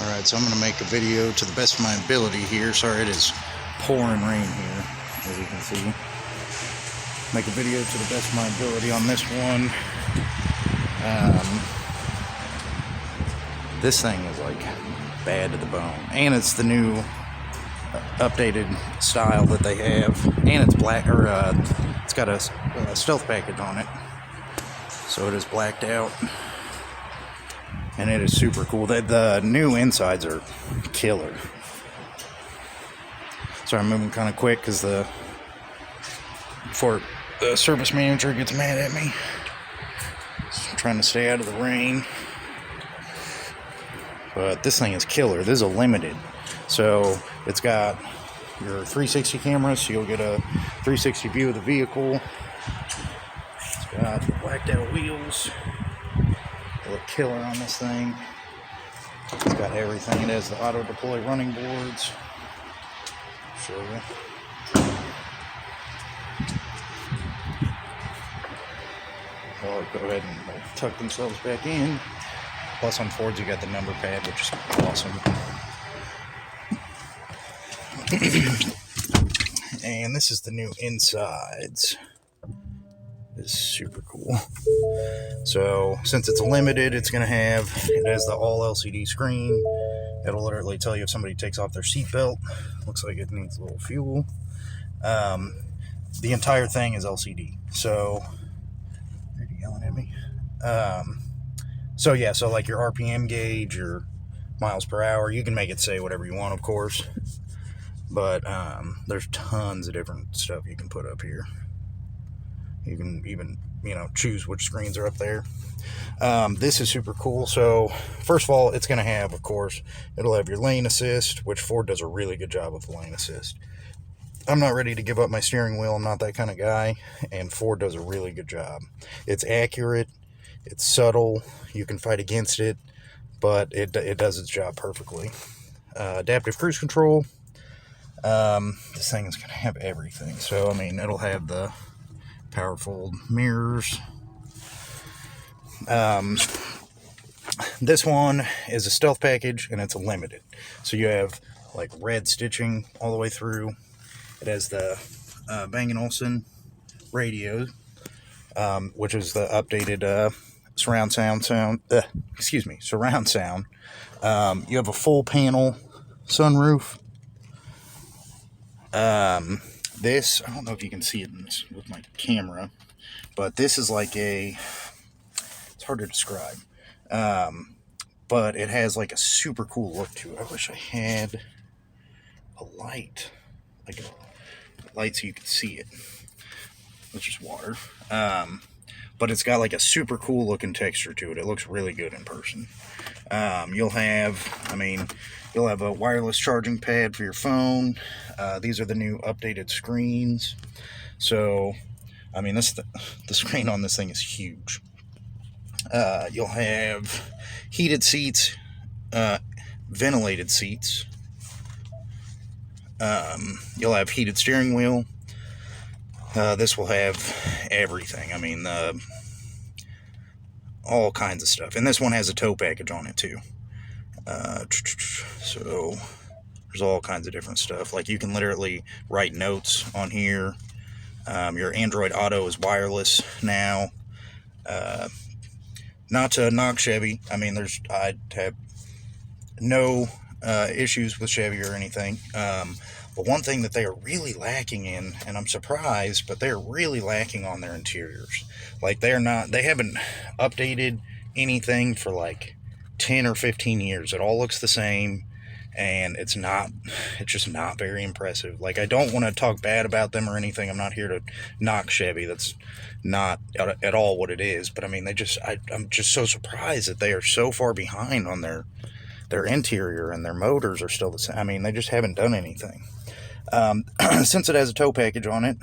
Alright, so I'm going to make a video to the best of my ability here. Sorry, it is pouring rain here, as you can see. Make a video to the best of my ability on this one. This thing is like bad to the bone. And it's the new updated style that they have. And it's black, or it's got a stealth package on it. So it is blacked out. And it is super cool. The new insides are killer. Sorry, I'm moving kind of quick because before the service manager gets mad at me. So I'm trying to stay out of the rain. But this thing is killer. This is a limited. So it's got your 360 camera, so you'll get a 360 view of the vehicle. It's got blacked out wheels. They look killer on this thing. It's got everything. It has the auto deploy running boards. Show you. I'll go ahead and tuck themselves back in. Plus on Fords you got the number pad, which is awesome. And this is the new insides. Is super cool. So since it's limited, it has the all LCD screen. It'll literally tell you if somebody takes off their seatbelt. Looks like it needs a little fuel. The entire thing is LCD. So are you yelling at me? So yeah, so like your RPM gauge, your miles per hour, you can make it say whatever you want, of course. But there's tons of different stuff you can put up here. You can even, choose which screens are up there. This is super cool. So, first of all, it's going to have, of course, it'll have your lane assist, which Ford does a really good job with the lane assist. I'm not ready to give up my steering wheel. I'm not that kind of guy. And Ford does a really good job. It's accurate. It's subtle. You can fight against it. But it does its job perfectly. Adaptive cruise control. This thing is going to have everything. So, it'll have the power fold mirrors. This one is a stealth package and it's a limited. So you have like red stitching all the way through. It has the Bang & Olufsen radio, which is the updated surround sound. Surround sound. You have a full panel sunroof. This, I don't know if you can see it with my camera, but this is like it's hard to describe, but it has like a super cool look to it. I wish I had a light, like a light so you could see it. It's just water, but it's got like a super cool looking texture to it. It looks really good in person. You'll have a wireless charging pad for your phone. These are the new updated screens. So, the screen on this thing is huge. You'll have heated seats, ventilated seats. You'll have heated steering wheel. This will have everything. All kinds of stuff. And this one has a tow package on it too. So there's all kinds of different stuff. Like you can literally write notes on here. Your Android Auto is wireless now. Not to knock Chevy. I have no issues with Chevy or anything. But one thing that they are really lacking in, and I'm surprised, but they're really lacking on their interiors. Like they haven't updated anything for like 10 or 15 years. It all looks the same, and it's just not very impressive. Like, I don't want to talk bad about them or anything. I'm not here to knock Chevy. That's not at all what it is. But I'm just so surprised that they are so far behind on their interior, and their motors are still the same. They just haven't done anything. Since it has a tow package on it,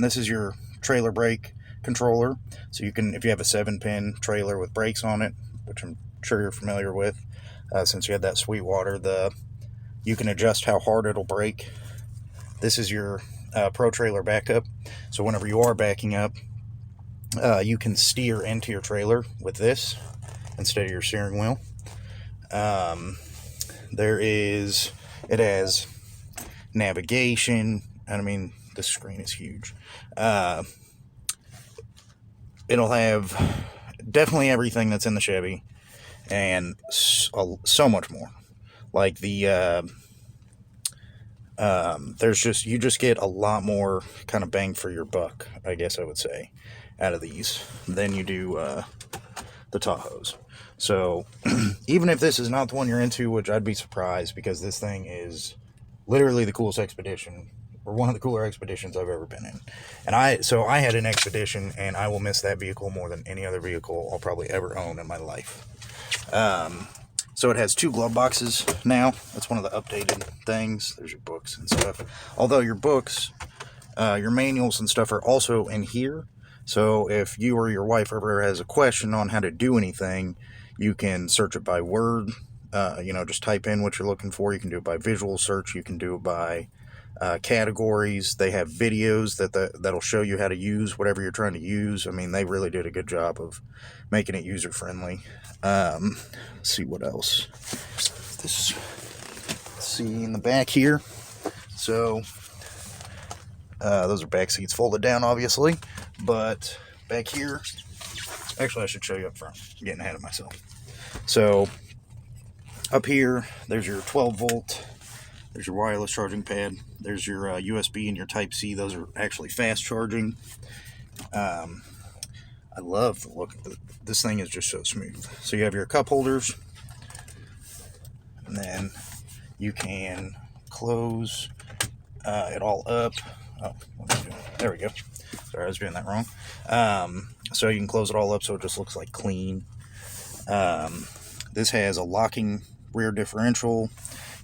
this is your trailer brake controller. So you can, if you have a 7-pin trailer with brakes on it, which I'm sure you're familiar with, since you had that Sweetwater, you can adjust how hard it'll brake. This is your Pro Trailer backup. So whenever you are backing up, you can steer into your trailer with this instead of your steering wheel. it has navigation. I mean, the screen is huge. It'll have definitely everything that's in the Chevy, and so much more. Like you just get a lot more kind of bang for your buck, I guess I would say, out of these than you do the Tahoes. So even if this is not the one you're into, which I'd be surprised, because this thing is literally the coolest Expedition, or one of the cooler Expeditions I've ever been in. And I had an Expedition, and I will miss that vehicle more than any other vehicle I'll probably ever own in my life. So it has 2 glove boxes now. That's one of the updated things. There's your books and stuff. Although your books, your manuals and stuff are also in here. So if you or your wife ever has a question on how to do anything, you can search it by word. Just type in what you're looking for. You can do it by visual search. You can do it by categories. They have videos that'll show you how to use whatever you're trying to use. I mean, they really did a good job of making it user friendly. Let's see what else. Let's see in the back here. So those are back seats folded down, obviously, but back here, actually I should show you up front. I'm getting ahead of myself. So up here, there's your 12 volt. There's your wireless charging pad. There's your USB and your Type-C. Those are actually fast charging. I love the look of it. This thing is just so smooth. So you have your cup holders. And then you can close it all up. Oh, what am I doing? There we go. Sorry, I was doing that wrong. So you can close it all up so it just looks like clean. This has a locking rear differential.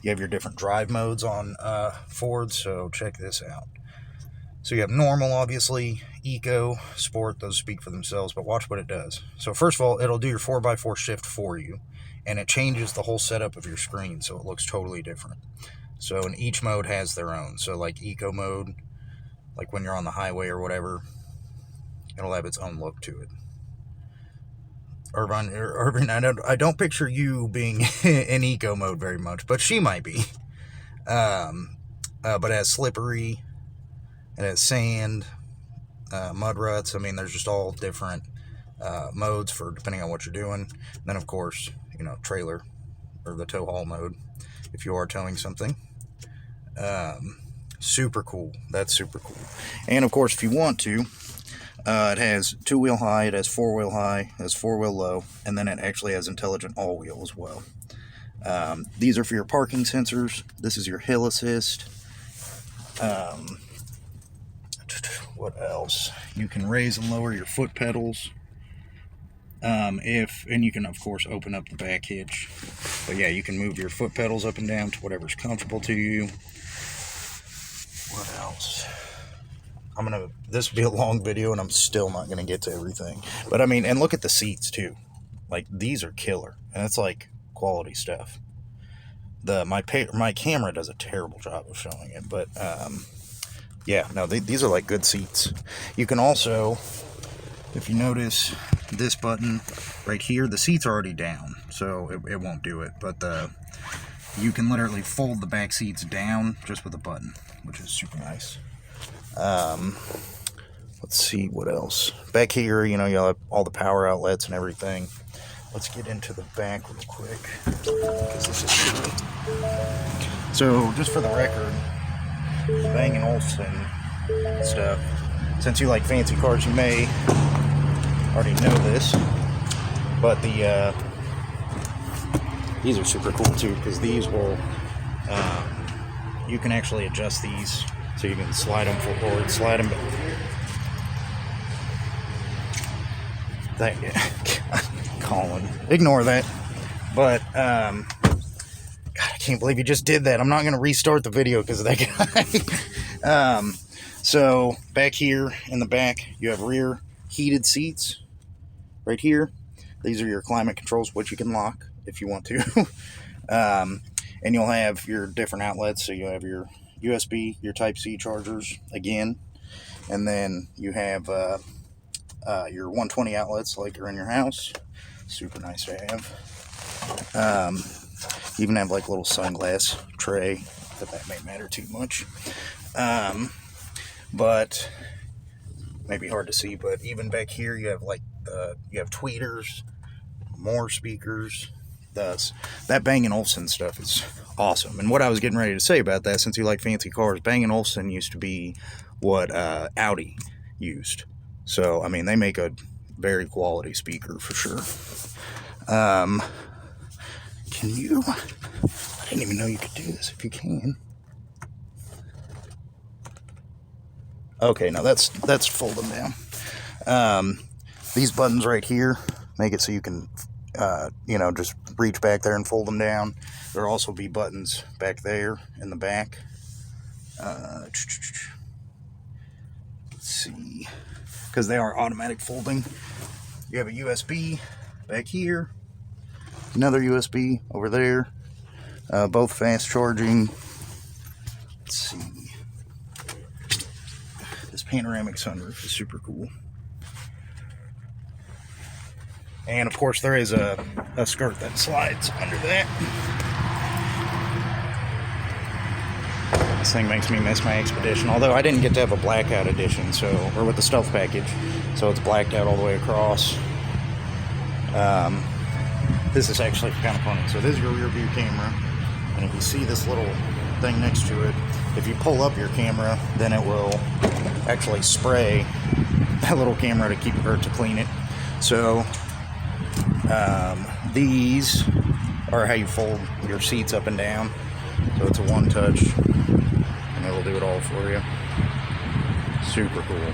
You have your different drive modes on Ford, so check this out. So you have normal, obviously, eco, sport, those speak for themselves, but watch what it does. So first of all, it'll do your 4x4 shift for you, and it changes the whole setup of your screen, so it looks totally different. So, and each mode has their own. So like eco mode, like when you're on the highway or whatever, it'll have its own look to it. Irvin, I don't picture you being in eco mode very much, but she might be. But it has slippery, it has sand, mud ruts. I mean, there's just all different modes for depending on what you're doing. And then, of course, trailer or the tow haul mode if you are towing something. Super cool. That's super cool. And of course, if you want to, it has 2-wheel high, it has 4-wheel high, it has 4-wheel low, and then it actually has intelligent all-wheel as well. These are for your parking sensors. This is your hill assist. What else? You can raise and lower your foot pedals. And you can, of course, open up the back hitch. But yeah, you can move your foot pedals up and down to whatever's comfortable to you. What else? This will be a long video, and I'm still not gonna get to everything. But I mean, and look at the seats too. Like, these are killer, and it's like quality stuff. My camera does a terrible job of showing it, but yeah, no, these are like good seats. You can also, if you notice this button right here, the seat's already down, so it won't do it. But you can literally fold the back seats down just with a button, which is super nice. Let's see what else. Back here, you'll have all the power outlets and everything. Let's get into the back real quick, because this is cool. So, just for the record, Bang & Olufsen stuff, since you like fancy cars, you may already know this, but these are super cool too, because these will, you can actually adjust these, so you can slide them forward, slide them back. Colin, ignore that. But God, I can't believe you just did that. I'm not going to restart the video because of that guy. So back here in the back, you have rear heated seats right here. These are your climate controls, which you can lock if you want to. And you'll have your different outlets. So you have your USB, your Type-C chargers again, and then you have your 120 outlets like you're in your house. Super nice to have. Even have like a little sunglass tray, but that may matter too much. But maybe hard to see. But even back here, you have like you have tweeters, more speakers. Thus, that Bang & Olufsen stuff is awesome. And what I was getting ready to say about that, since you like fancy cars, Bang & Olufsen used to be what Audi used. So, I mean, they make a very quality speaker for sure. Can you... I didn't even know you could do this. If you can. Okay, now that's fold them down. These buttons right here make it so you can, just reach back there and fold them down. There'll also be buttons back there in the back. Let's see, because they are automatic folding. You have a USB back here, another USB over there, both fast charging. Let's see, this panoramic sunroof is super cool. And of course there is a skirt that slides under that. This thing makes me miss my Expedition, although I didn't get to have a blackout edition, or with the stealth package, so it's blacked out all the way across. This is actually kind of funny. So this is your rear view camera, and if you see this little thing next to it, if you pull up your camera, then it will actually spray that little camera to clean it. So these are how you fold your seats up and down. So it's a one touch, and it will do it all for you. Super cool.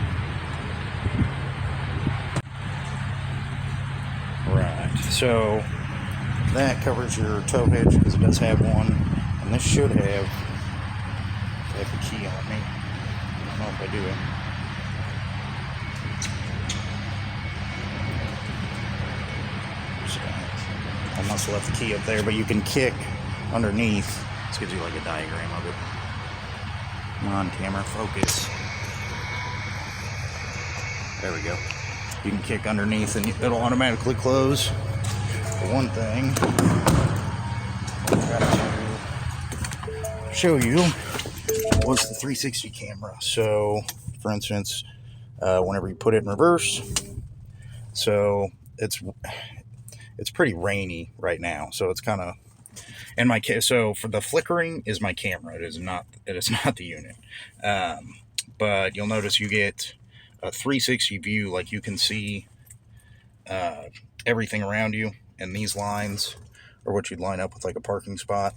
Right, so that covers your tow hitch because it does have one, and this should have the key on me. I don't know if I do. I must have left the key up there, but you can kick underneath. This gives you like a diagram of it. Come on, camera, focus. There we go. You can kick underneath and it'll automatically close. For one thing, I gotta show you was the 360 camera. So, for instance, whenever you put it in reverse, so it's pretty rainy right now, so it's kind of, and so for the flickering is my camera. It is not the unit. But you'll notice you get a 360 view, like you can see everything around you, and these lines are what you'd line up with like a parking spot.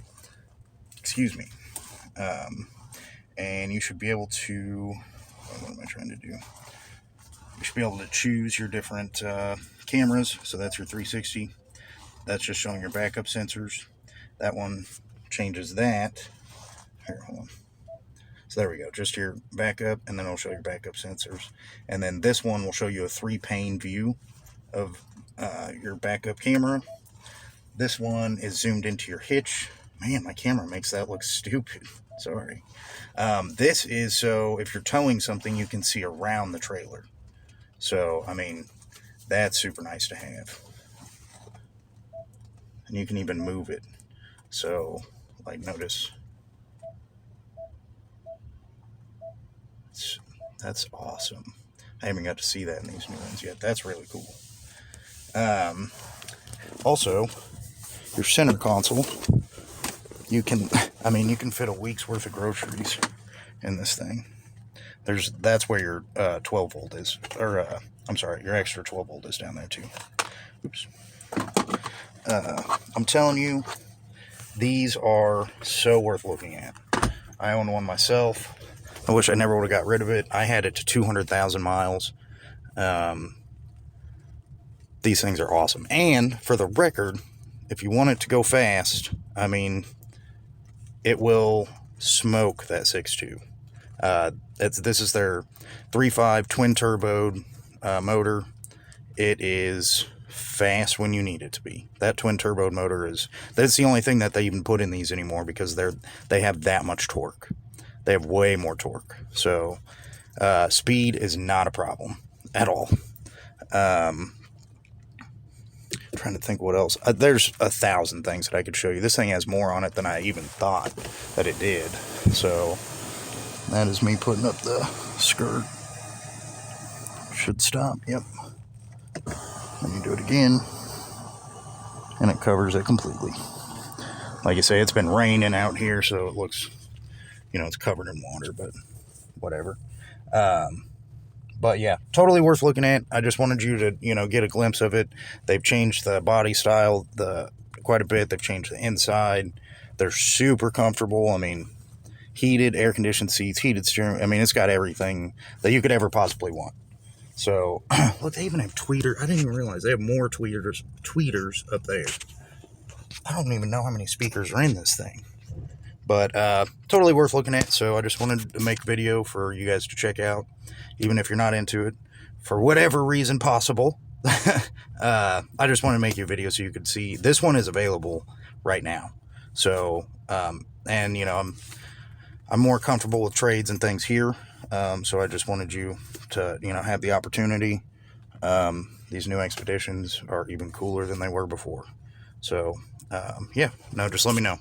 Excuse me. And you should be able to, what am I trying to do? You should be able to choose your different cameras. So that's your 360. That's just showing your backup sensors. That one changes that. Here, hold on. So there we go. Just your backup, and then it'll show your backup sensors. And then this one will show you a 3-pane view of your backup camera. This one is zoomed into your hitch. Man, my camera makes that look stupid. Sorry. This is so if you're towing something, you can see around the trailer. So, I mean, that's super nice to have. And you can even move it. So, like, notice. That's awesome. I haven't got to see that in these new ones yet. That's really cool. Also, your center console, you can fit a week's worth of groceries in this thing. That's where your 12 volt is, or your extra 12 volt is down there too. Oops. I'm telling you, these are so worth looking at. I own one myself. I wish I never would have got rid of it. I had it to 200,000 miles. These things are awesome. And for the record, if you want it to go fast, I mean, it will smoke that 6.2. This is their 3.5 twin turbo motor. It is fast when you need it to be. That twin turbo motor that's the only thing that they even put in these anymore, because they have that much torque. They have way more torque. So speed is not a problem at all. trying to think what else. There's 1,000 things that I could show you. This thing has more on it than I even thought that it did. So that is me putting up the skirt. Should stop. Yep. Let me do it again. And it covers it completely. Like I say, it's been raining out here, so it looks, it's covered in water, but whatever. But yeah, totally worth looking at. I just wanted you to, get a glimpse of it. They've changed the body style quite a bit. They've changed the inside. They're super comfortable. I mean, heated, air-conditioned seats, heated steering. I mean, it's got everything that you could ever possibly want. So, look, they even have tweeters. I didn't even realize they have more tweeters up there. I don't even know how many speakers are in this thing. But totally worth looking at. So I just wanted to make a video for you guys to check out, even if you're not into it, for whatever reason possible. I just want to make you a video so you could see. This one is available right now. So, and I'm more comfortable with trades and things here. So I just wanted you to, have the opportunity. These new Expeditions are even cooler than they were before. So, just let me know.